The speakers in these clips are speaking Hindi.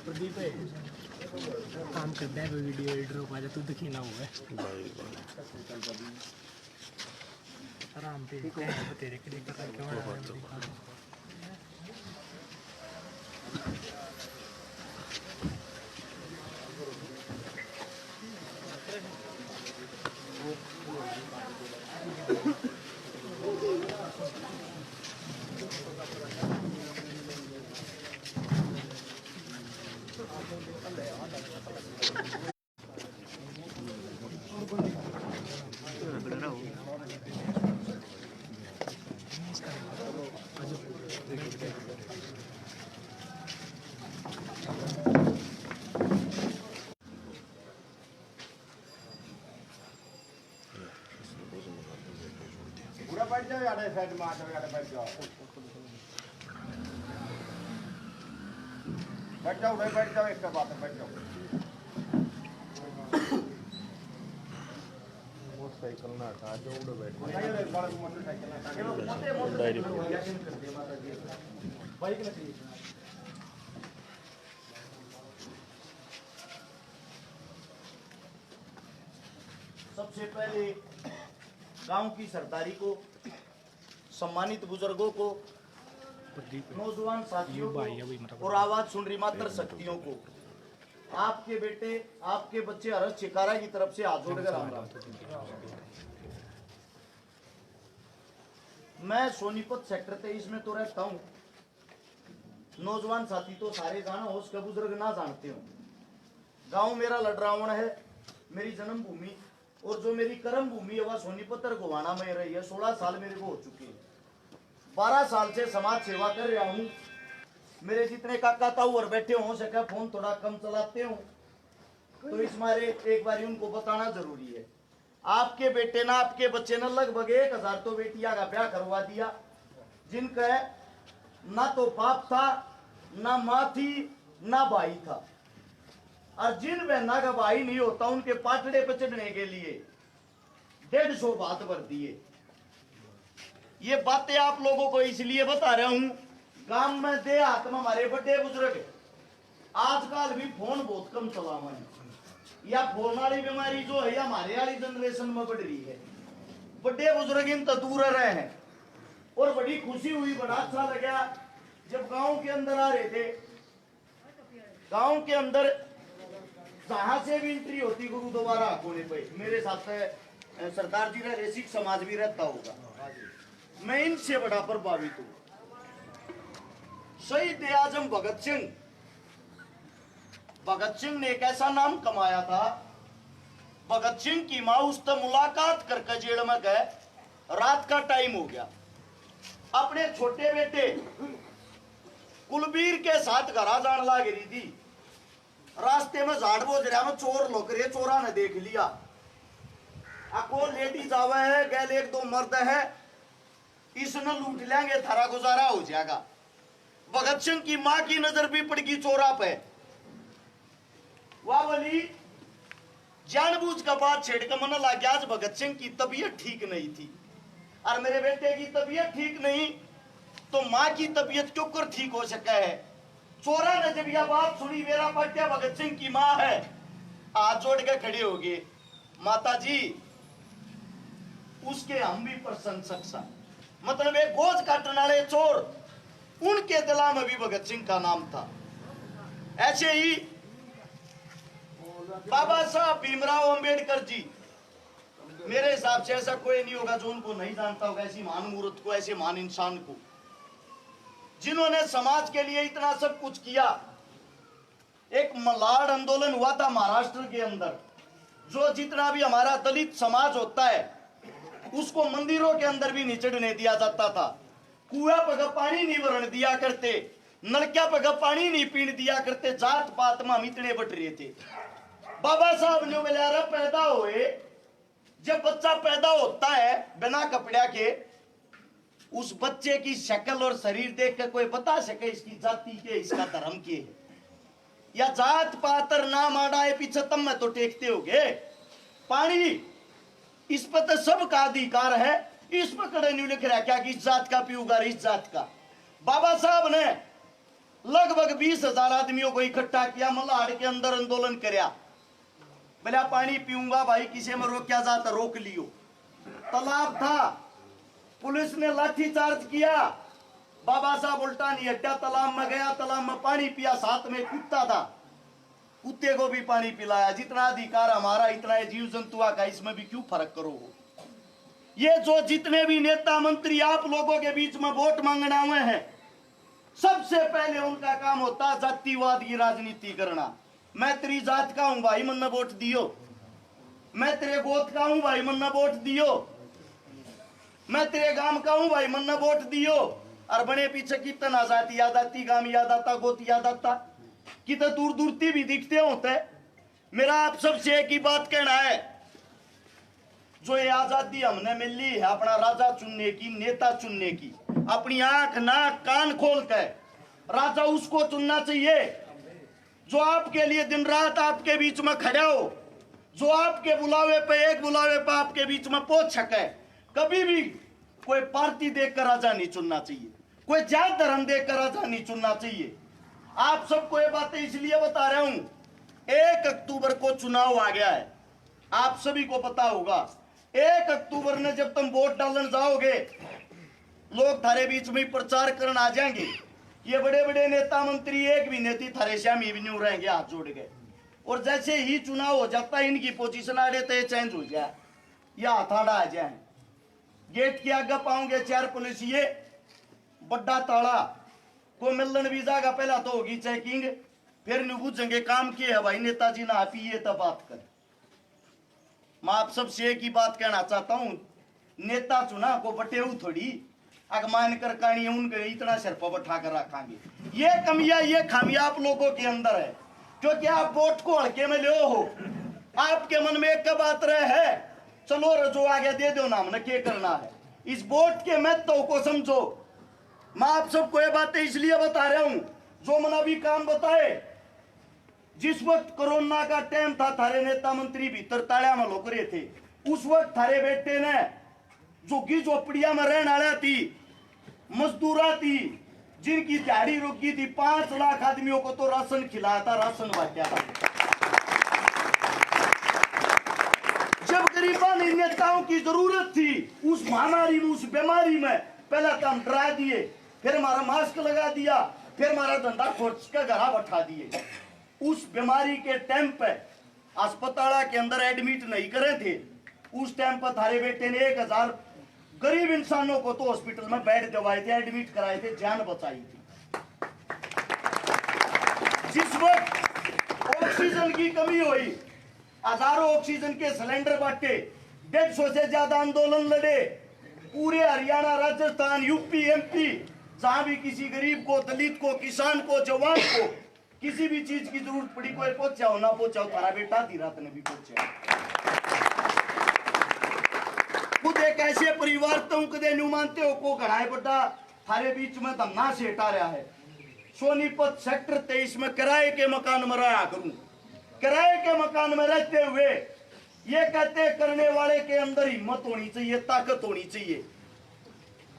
प्रदीप है काम करता है, वीडियो एडिटर को आजा तू दिखी ना हुआ है आराम पे तेरे के लिए कर रहा क्यों पूरा बैठ जाओ यार, साइड में आ जाओ यार, बैठ जाओ बैठ जाओ भाई, बैठ जाओ, एक का बात है, बैठ जाओ। मोटरसाइकिल ना हटा जो उड़े बैठ मोटरसाइकिल ना बाइक लगी। सबसे पहले गांव की सरदारी को, सम्मानित बुजुर्गों को, नौजवान साथियों को और आवाज सुन रही मात्र शक्तियों को, आपके बेटे, आपके बच्चे हर्ष चिकारा की तरफ से हाथ जोड़कर राम राम। मैं सोनीपत सेक्टर 23 में तो रहता हूं। नौजवान साथी तो सारे जाना हो, उसका बुजुर्ग ना जानते हो। गांव मेरा लडरावण है, मेरी जन्मभूमि, और जो मेरी कर्म भूमि है वह सोनीपत और गोवाना में रही है। 16 साल मेरे को हो चुके हैं। 12 साल से समाज सेवा कर रहा हूं। मेरे जितने काका ताऊ और बैठे हो सके फोन थोड़ा कम चलाते हो, तो इस मारे एक बार उनको बताना जरूरी है। आपके बेटे ना, आपके बच्चे ने लगभग 1000 तो बेटियां का ब्याह करवा दिया, जिनका ना तो बाप था, ना माँ थी, ना भाई था। और जिन बहना का भाई नहीं होता उनके पाटड़े पे चढ़ने के लिए 150 बात भर दिए। ये बातें आप लोगों को इसलिए बता रहा हूं, गांव में देहात में हमारे बड़े बुजुर्ग आजकल भी फोन बहुत कम चलावा है, या फोन वाली बीमारी जो है हमारे वाली जनरेशन में बढ़ रही है। बड़े बुजुर्ग इन तो दूर रहे हैं, और बड़ी खुशी हुई, बड़ा अच्छा लगा जब गांव के अंदर आ रहे थे। गांव के अंदर जहां से भी एंट्री होती गुरुद्वारा कोने पे, मेरे साथ सरदार जी रहे, सिख समाज भी रहता होगा। मैं इनसे बड़ा प्रभावित हूं। शहीद आजम भगत सिंह ने एक ऐसा नाम कमाया था। भगत सिंह की माँ उससे मुलाकात करके जेल में गए, रात का टाइम हो गया। अपने छोटे बेटे कुलबीर के साथ घरा जान लाग रही थी। रास्ते में झाड़ बोझरिया में चोर लोग रहे, चोरा ने देख लिया। अको लेडीज आवे है, गैल 1-2 मर्द है, इसने लूट लेंगे, थारा गुजारा हो जाएगा। भगत सिंह की मां की नजर भी पड़ गई चोरा पे। वाह बोली जानबूझ का बात छेड़ कर मन लग गया। आज भगत सिंह की तबीयत ठीक नहीं थी, और मेरे बेटे की तबीयत ठीक नहीं, तो मां की तबीयत क्यों कर ठीक हो सका है। चोरा ने जब यह बात सुनी, मेरा पट्या भगत सिंह की मां है, हाथ जोड़ के खड़े हो गए। माता जी, उसके हम भी प्रशंसक सा, मतलब एक गोज काटने वाले चोर, उनके दिला में भी भगत सिंह का नाम था। ऐसे ही बाबा साहब भीमराव अंबेडकर जी, मेरे हिसाब से ऐसा कोई नहीं होगा जो उनको नहीं जानता होगा, ऐसी महान मूर्त को, ऐसे महान इंसान को, जिन्होंने समाज के लिए इतना सब कुछ किया। एक मलाड आंदोलन हुआ था महाराष्ट्र के अंदर, जो जितना भी हमारा दलित समाज होता है उसको मंदिरों के अंदर भी नहीं चढ़ने दिया जाता था। कुआं पर पानी नहीं भरने दिया करते, नलकिया पर पानी नहीं पीने दिया करते। जात पात में हम इतने बट रहे थे। बाबा साहब ने बेचारा पैदा हुए, जब बच्चा पैदा होता है बिना कपड़ा के, उस बच्चे की शक्ल और शरीर देख कर कोई बता सके इसकी जाति के, इसका धर्म के, या जात पातर नाम आड़ाए पीछे तब में तो टेकते होगे। पानी इस पर तो सबका अधिकार है, इस पर कड़े नहीं लिख रहा क्या कि इस जात का पीऊगा, इस जात का। बाबा साहब ने लगभग 20,000 आदमियों को इकट्ठा किया, मल्हाड़ के अंदर आंदोलन करया। बोला पानी पीऊंगा भाई, किसी में रोक्या जाता रोक लियो। तालाब था, पुलिस ने लाठीचार्ज किया, बाबा साहब उल्टा नहीं हटा, तालाब में गया, तालाब में पानी पिया, साथ में कुत्ता था, कुत्ते को भी पानी पिलाया। जितना अधिकार हमारा इतना है जीव जंतुआ का, इसमें भी क्यों फर्क करो। ये जो जितने भी नेता मंत्री आप लोगों के बीच में वोट मांगने हुए हैं, सबसे पहले उनका काम होता है जातिवाद की राजनीति करना। मैं तेरी जात का हूं भाई, मन वोट दियो। मैं तेरे गोत का हूं भाई, मन वोट दियो। मैं तेरे गांव का हूं भाई, मन वोट दियो। और बने पीछे कितना जाति याद आती, गांव याद आता, गोत याद आता, कितने दूर दूरती भी दिखते होते। मेरा आप सबसे एक ही बात कहना है, जो ये आजादी हमने मिली है अपना राजा चुनने की, नेता चुनने की, अपनी आंख नाक कान खोल कर राजा उसको चुनना चाहिए जो आपके लिए दिन रात आपके बीच में खड़ा हो, जो आपके बुलावे पे, एक बुलावे पे आपके बीच में पहुंच सके। कभी भी कोई पार्टी देखकर राजा नहीं चुनना चाहिए, कोई जात धर्म देखकर राजा नहीं चुनना चाहिए। आप सबको ये बातें इसलिए बता रहा हूं, 1 अक्टूबर को चुनाव आ गया है, आप सभी को पता होगा। 1 अक्टूबर ने जब तुम वोट डालने जाओगे, लोग थारे बीच में प्रचार करने आ जाएंगे। ये बड़े बड़े नेता मंत्री एक भी नेती थारे श्यामी भी नहीं रहेंगे हाथ जोड़ के। और जैसे ही चुनाव हो जाता है, इनकी पोजीशन आड़े तो चेंज हो जाए या हथाड़ा आ जाए। गेट के आगे पाओगे 4 पुलिसिये, बड़ा ताला, को मिलन वीजा का पहला तो होगी चेकिंग, फिर नहीं पूछेंगे काम किए है भाई नेताजी ना पिए तब बात कर। मैं आप सबसे एक ही बात कहना चाहता हूं, नेता चुना को बटेऊ थोड़ी अगमान कर कहानी उनके इतना सिर पर बैठा कर रखेंगे। ये कमियां, ये खामियां आप लोगों के अंदर है, क्योंकि आप वोट को हल्के में ले हो। आपके मन में एक बात रहे है, चलो रजो आगे दे दो नाम न क्या करना है। इस वोट के महत्व को समझो। मैं आप सबको ये बातें इसलिए बता रहा हूं, जो मन अभी काम बताए, जिस वक्त कोरोना का टाइम था, थारे नेता मंत्री भीतर ताड़िया में लोग रहे थे। उस वक्त थारे बेटे ने जो झोपड़िया में रहने वाला थी, मजदूरा थी, जिनकी दिहाड़ी रुकी थी, 5 लाख आदमियों को तो राशन खिलाया था, राशन बांटा था। जब गरीबान नेताओं की जरूरत थी, उस महामारी में, उस बीमारी में, पहले तो हम डरा दिए, फिर हमारा मास्क लगा दिया, फिर हमारा धंधा खोज के घर बैठा दिए। उस बीमारी के टाइम पे अस्पताल के अंदर एडमिट नहीं करे थे। उस टाइम पर थारे बेटे ने 1000 गरीब इंसानों को तो हॉस्पिटल में बेड दिलवाए थे, एडमिट कराए थे, जान बचाई थी। जिस वक्त ऑक्सीजन की कमी हुई, हजारों ऑक्सीजन के सिलेंडर बांटे, 150 से ज्यादा आंदोलन लड़े, पूरे हरियाणा, राजस्थान, यूपी, एमपी, जहां भी किसी गरीब को, दलित को, किसान को, जवान को किसी भी चीज की जरूरत पड़ी, कोई पहुंचाओ ना पहुंचाओ, थारा बेटा आधी रात ने भी पहुंचा। खुद एक ऐसे परिवार तुम कदे नहीं मानते हो को घड़ा है बड़ा थारे बीच में धमना से हटा रहा है। सोनीपत सेक्टर 23 में किराए के मकान में रहा करूं, किराए के मकान में रहते हुए ये कहते करने वाले के अंदर हिम्मत होनी चाहिए, ताकत होनी चाहिए।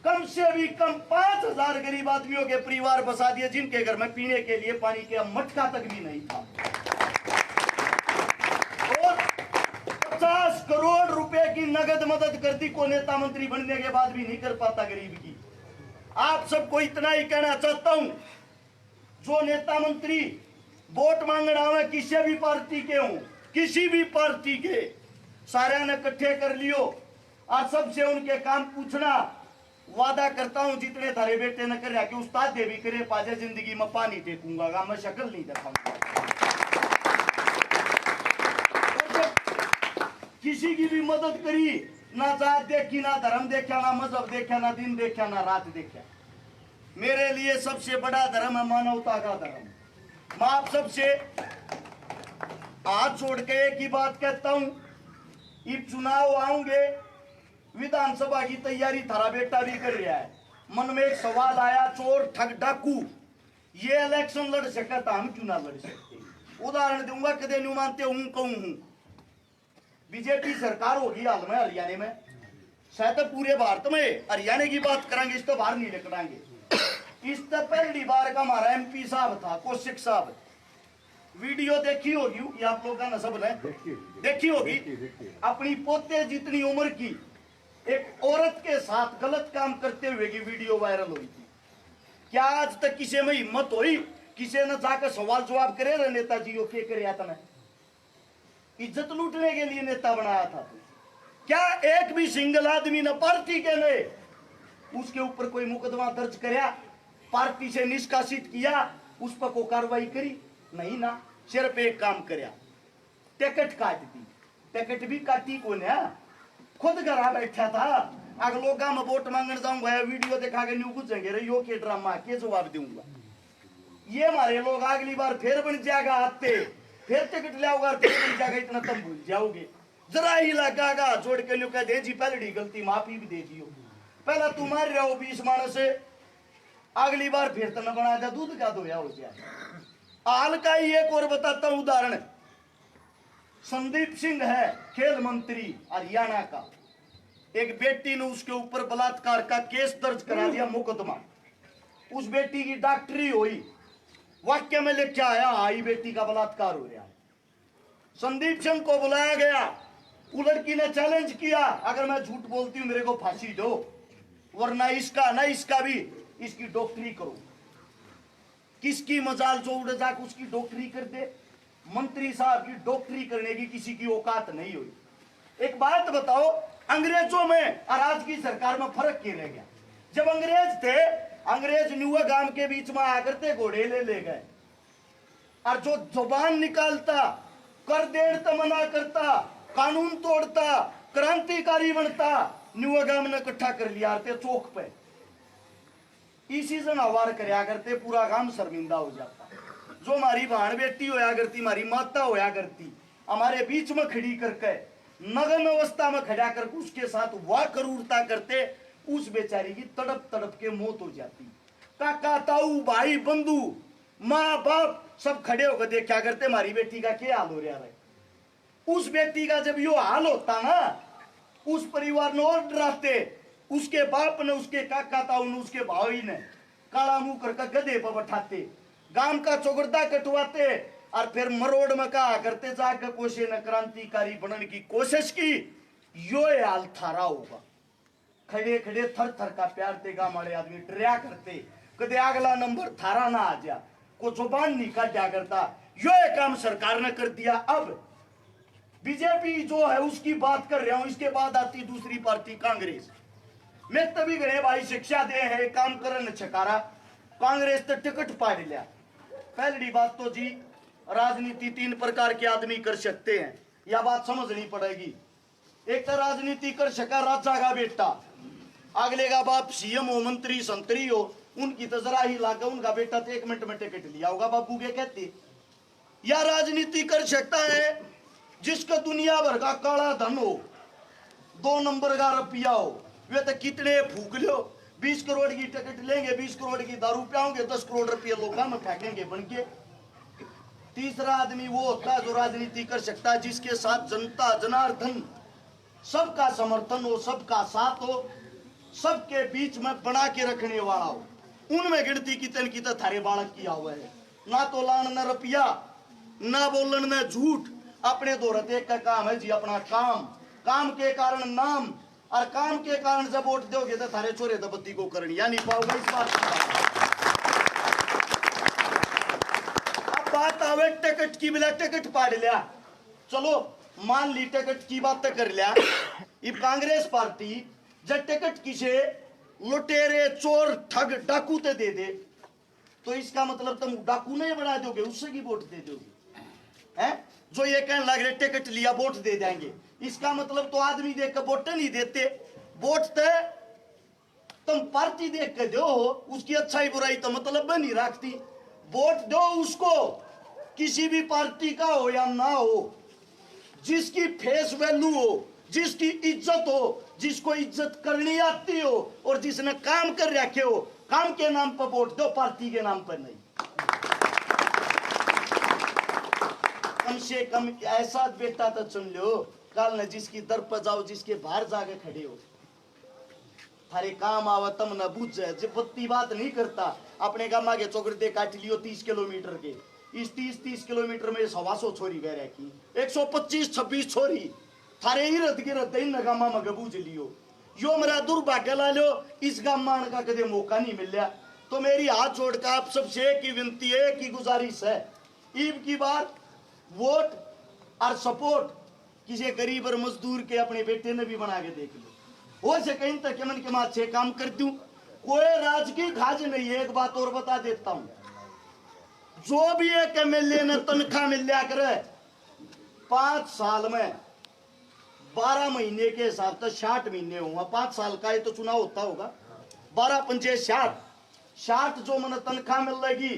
कम से भी कम 5000 गरीब आदमियों के परिवार बसा दिए, जिनके घर में पीने के लिए पानी के मटका तक भी नहीं था। और 50 करोड़ रुपए की नगद मदद कर दी, को नेता मंत्री बनने के बाद भी नहीं कर पाता गरीब की। आप सबको इतना ही कहना चाहता हूं, जो नेता मंत्री वोट मांगना हुए किसी भी पार्टी के हों, किसी भी पार्टी के, सारे ने इकट्ठे कर लियो और सबसे उनके काम पूछना। वादा करता हूं जितने थारे बेटे ने कर कि उस्ताद दे भी करे पाजे, जिंदगी में पानी टेकूंगा, मैं शक्ल नहीं दिखाऊंगा। किसी की भी मदद करी, ना जात देखी, ना धर्म देखा, ना मजहब देखा, ना दिन देखा, ना रात देखा। मेरे लिए सबसे बड़ा धर्म है मानवता का धर्म। मैं आप सबसे हाथ जोड़ के एक ही बात कहता हूं, ये चुनाव आऊंगे, विधानसभा की तैयारी थारा बेटा भी कर रहा है। मन में एक सवाल आया, चोर ठग डाकू ये इलेक्शन लड़ सकता था, हम क्यों ना लड़ सकते। उदाहरण दूंगा, कदे नहीं मानते हूं कहूं हूं, बीजेपी सरकार होगी हाल में हरियाणा में, शायद पूरे भारत में, हरियाणा की बात करेंगे इस तो बाहर नहीं निकलेंगे। इस तक पहली बार का हमारा एमपी साहब था कौशिक साहब, वीडियो देखी होगी ये आप लोगों ने सब ने देखी होगी। अपनी पोते जितनी उम्र की एक औरत के साथ गलत काम करते हुए की वीडियो वायरल हुई थी। क्या आज तक किसी में हिम्मत हुई किसी ने जाकर सवाल जवाब करे रहे नेताजी यो के करे था, इज्जत लूटने के लिए नेता बनाया था? क्या एक भी सिंगल आदमी ने पार्टी के ने उसके ऊपर कोई मुकदमा दर्ज कराया, पार्टी से निष्कासित किया, उस पर कोई कार्रवाई करी? नहीं ना, सिर्फ एक काम कराया, टिकट काट दी। टिकट भी काटी कौन है? खुद घर बैठा था। अगर लोग में वोट मांगने जाऊंगा वीडियो दिखा के न्यू गुजरेंगे रे यो के ड्रामा के जवाब दूंगा। ये हमारे लोग अगली बार फिर बन जाएगा आते, फिर टिकट ले आओगा फिर बन जाएगा, इतना तुम भूल जाओगे। जरा ही लगागा जोड़ के लो कह दे जी पहली गलती माफी भी दे दियो, पहला तुम्हारे रहो 20 मानस से, अगली बार फिर तो न बना जा दूध का धोया हो जाए। हाल का ही एक और बताता हूं उदाहरण, संदीप सिंह है खेल मंत्री हरियाणा का, एक बेटी ने उसके ऊपर बलात्कार का केस दर्ज करा दिया मुकदमा। उस बेटी की डॉक्टरी हुई, वाक्य में लिख के आया आई बेटी का बलात्कार हो रहा है। संदीप सिंह को बुलाया गया, वो लड़की ने चैलेंज किया अगर मैं झूठ बोलती हूं मेरे को फांसी दो, वरना इसका ना इसका भी इसकी डॉक्टरी करो। किसकी मजाल जो उड़ जाकर उसकी डॉक्टरी कर दे? मंत्री साहब की डॉक्टरी करने की किसी की औकात नहीं हुई। एक बात बताओ, अंग्रेजों में और आज की सरकार में फर्क क्या रह गया? जब अंग्रेज थे, अंग्रेज न्यूआ गांव के बीच में आकर के घोड़े ले गए, और जो जुबान निकालता, कर देर तो मना करता, कानून तोड़ता, क्रांतिकारी बनता, न्यूआ गांव ने इकट्ठा कर लिया चौक पे, इसी से नवार करया करते, पूरा काम शर्मिंदा हो जाता। जो हमारी बहन बेटी होया करती, हमारी माता होया करती, हमारे बीच में खड़ी करके नग्न अवस्था में खड़ा करके उसके साथ वाह क्रूरता करते, उस बेचारी की तड़प तड़प के मौत हो जाती। काका ताऊ भाई बंधु माँ बाप सब खड़े होकर देखा करते हमारी बेटी का क्या हाल हो रहा है। उस बेटी का जब यो हाल होता ना, उस परिवार ने और डराते, उसके बाप ने, उसके काका ताऊ ने, उसके भाई ने काला मुंह करके गधे पर बैठाते, गांव का चौगरदा कटवाते, और फिर मरोड़ में कहा करते जाकर कोशे ने क्रांतिकारी बनने की कोशिश की, यो हाल थारा होगा। खड़े खड़े थर थर का प्यार ते गांव वाले आदमी डरिया करते, कदे अगला नंबर थारा ना आ जा, को जुबान नहीं काटा करता। यो काम सरकार ने कर दिया। अब बीजेपी जो है उसकी बात कर रहा हूं, इसके बाद आती दूसरी पार्टी कांग्रेस। मैं तभी गए भाई शिक्षा दे है काम करन छकारा, कांग्रेस तो टिकट पाड़ लिया। पहली बात तो जी राजनीति 3 प्रकार के आदमी कर सकते हैं, यह बात समझनी पड़ेगी। एक तो राजनीति कर सका राजा का बेटा, अगले का बाप सीएम हो, मंत्री संतरी हो, उनकी तो जरा ही लागा, उनका बेटा तो 1 मिनट में टिकट लिया होगा बाबू के कहते। या राजनीति कर सकता है जिसका दुनिया भर का काला धन हो, 2 नंबर का रुपया हो, वे तो कितने फूक लो, 20 करोड़ की टिकट लेंगे, 20 करोड़ की दारू पियाओगे, 10 करोड़ रुपये लोग में फेंकेंगे बन के। तीसरा आदमी वो होता है जो राजनीति कर सकता है जिसके साथ जनता जनार्दन सबका समर्थन हो, सबका साथ हो, सबके बीच में बना के रखने वाला हो। उनमें गिनती कितन की थारे बालक किया हुआ है, ना तो लान न रुपया, ना बोलन न झूठ, अपने दोहरत एक का काम है जी अपना काम, काम के कारण नाम, और काम के कारण जब वोट दोगे तो थारे छोरे दबत्ती को करनी या नहीं पाओगे इस बात की। अब बात आवे टिकट की, बिना टिकट पाड़ लिया, चलो मान ली टिकट की बात कर लिया। ये कांग्रेस पार्टी जब टिकट किसे लुटेरे चोर ठग डाकू ते दे दे, तो इसका मतलब तुम डाकू नहीं बना दोगे, उससे की वोट दे दोगे हैं? जो ये कहने लग रहे टिकट लिया वोट दे देंगे, इसका मतलब तो आदमी देख कर वोट नहीं देते। वोट तो तुम पार्टी देख के दो, उसकी अच्छाई बुराई तो मतलब नहीं रखती। वोट दो उसको, किसी भी पार्टी का हो या ना हो, जिसकी फेस वैल्यू हो, जिसकी इज्जत हो, जिसको इज्जत करनी आती हो, और जिसने काम कर रखे हो, काम के नाम पर वोट दो, पार्टी के नाम पर नहीं। कम से कम ऐसा बेटा तो चुन लो कल न जिसकी दर पर जाओ, जिसके बाहर जाके खड़े हो, थारे काम आवा तम न बुझे जे बत्ती बात नहीं करता अपने गामा के चौकड़ते काट लियो 30 किलोमीटर के इस 30 किलोमीटर में 125 छोरी गए रखी 125-26 छोरी थारे इरद गिरद इन गामा में गबूझ लियो यो मेरा दुर्भाग्य ला लो इस गामा का कदे मौका नहीं मिला तो मेरी हाथ जोड़कर आप सबसे एक ही विनती है एक ही गुजारिश है ईब की बात वोट और सपोर्ट किसी गरीब और मजदूर के अपने बेटे ने भी बना के देख लो हो से कहीं तक मन के माँ छह काम कर दूं कोई राजकीय खाज नहीं है एक बात और बता देता हूं जो भी एक एमएलए ने तनख्वाह मिल लिया करे 5 साल में 12 महीने के हिसाब से 60 महीने हुआ 5 साल का ये तो चुनाव होता होगा 12-5 60 जो मन तनख्वाह मिल रहेगी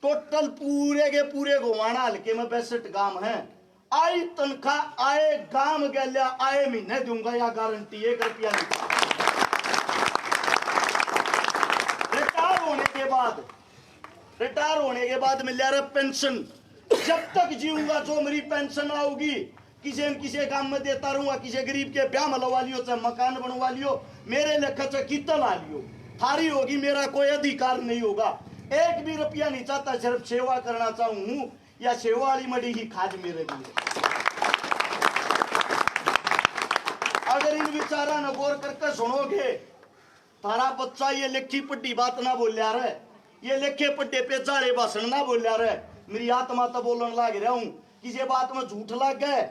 टोटल पूरे के पूरे गोवाना हल्के में 62 गांव है आई तनख्वाह आए गांव गया आए महीने दूंगा या गारंटी 1 रुपया नहीं रिटायर होने के बाद मिल रहा पेंशन जब तक जीऊंगा जो मेरी पेंशन आऊगी किसी न किसी काम में देता रहूंगा किसी गरीब के ब्याह में लगा लियो चाहे मकान बनवा लियो मेरे लेखा चाहे कितना ला लियो थारी होगी मेरा कोई अधिकार नहीं होगा 1 भी रुपया नहीं चाहता सिर्फ सेवा करना चाहूं या सेवा वाली मड़ी ही खाज मेरे लिए अगर इन विचारा न गौर करके सुनोगे तारा बच्चा ये लिखी पट्टी बात ना बोलिया रहे ये लिखे पट्टे पे जाड़े भाषण ना बोलिया रहे मेरी आत्मा तो बोलने लग रहा हूं किसी बात में झूठ लग गए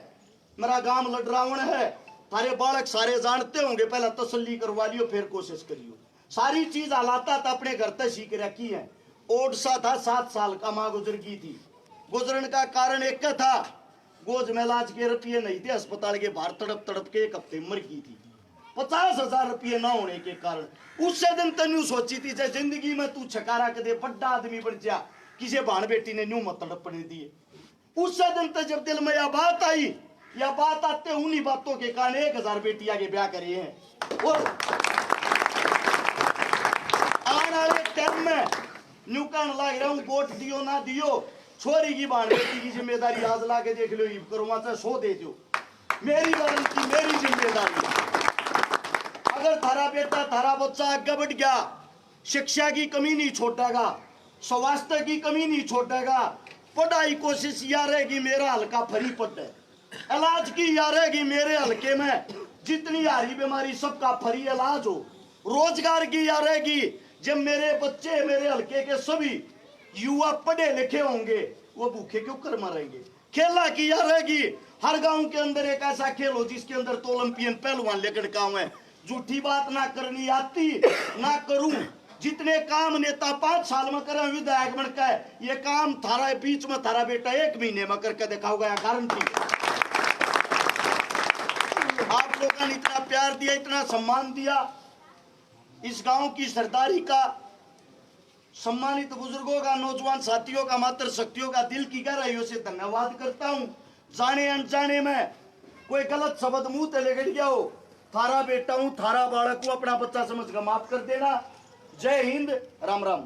मेरा गांव लडरावण है थारे बालक सारे जानते होंगे पहले तसल्ली करवा लियो फिर कोशिश करियो सारी चीज हालाता था अपने घर तक सीख रखी है ओडसा था 7 साल का माँ गुजर गई थी गुजरने का कारण एक का था गोज में इलाज के रुपये नहीं थे अस्पताल के बाहर तड़प तड़प के 1 हफ्ते मर गई थी 50,000 रुपये ना होने के कारण उससे दिन तेन सोची थी जैसे जिंदगी में तू छकारा के दे बड़ा आदमी बन जा किसी भाण बेटी ने न्यू मत तड़पने दिए उससे दिन तक जब दिल में यह बात आई या बात आते उन्हीं बातों के कारण 1000 बेटिया के ब्याह करे हैं और आने वाले टाइम में न्यू कहने लग रहा हूं वोट दियो ना दियो छोरी की भाण बेटी की जिम्मेदारी आज ला के देख लो करूंगा चाहे 100 दे दो मेरी गारंटी मेरी जिम्मेदारी अगर थारा बेटा थारा बच्चा आगे बढ़ गया शिक्षा की कमी नहीं छोड़ेगा स्वास्थ्य की कमी नहीं छोड़ेगा पढ़ाई कोशिश यह रहेगी मेरा हल्का फ्री पड़े इलाज की यह रहेगी मेरे हल्के में जितनी हारी बीमारी सबका फ्री इलाज हो रोजगार की यह रहेगी जब मेरे बच्चे मेरे हल्के के सभी युवा पढ़े लिखे होंगे वो भूखे क्यों कर मरेंगे खेला की यह रहेगी हर गांव के अंदर एक ऐसा खेल हो जिसके अंदर तो ओलंपियन पहलवान लेकर गाँव है झूठी बात ना करनी आती ना करूं जितने काम नेता 5 साल में करे विधायक बनकर ये काम थारा बीच में थारा बेटा 1 महीने में करके दिखाओगा गारंटी आप लोगों ने इतना प्यार दिया इतना सम्मान दिया इस गांव की सरदारी का सम्मानित बुजुर्गों का नौजवान साथियों का मात्र शक्तियों का दिल की गहराइयों से धन्यवाद करता हूं जाने अनजाने में कोई गलत शब्द मुंह ते लेकर गया हो थारा बेटा हूं थारा बालक को अपना बच्चा समझ कर माफ कर देना जय हिंद राम राम।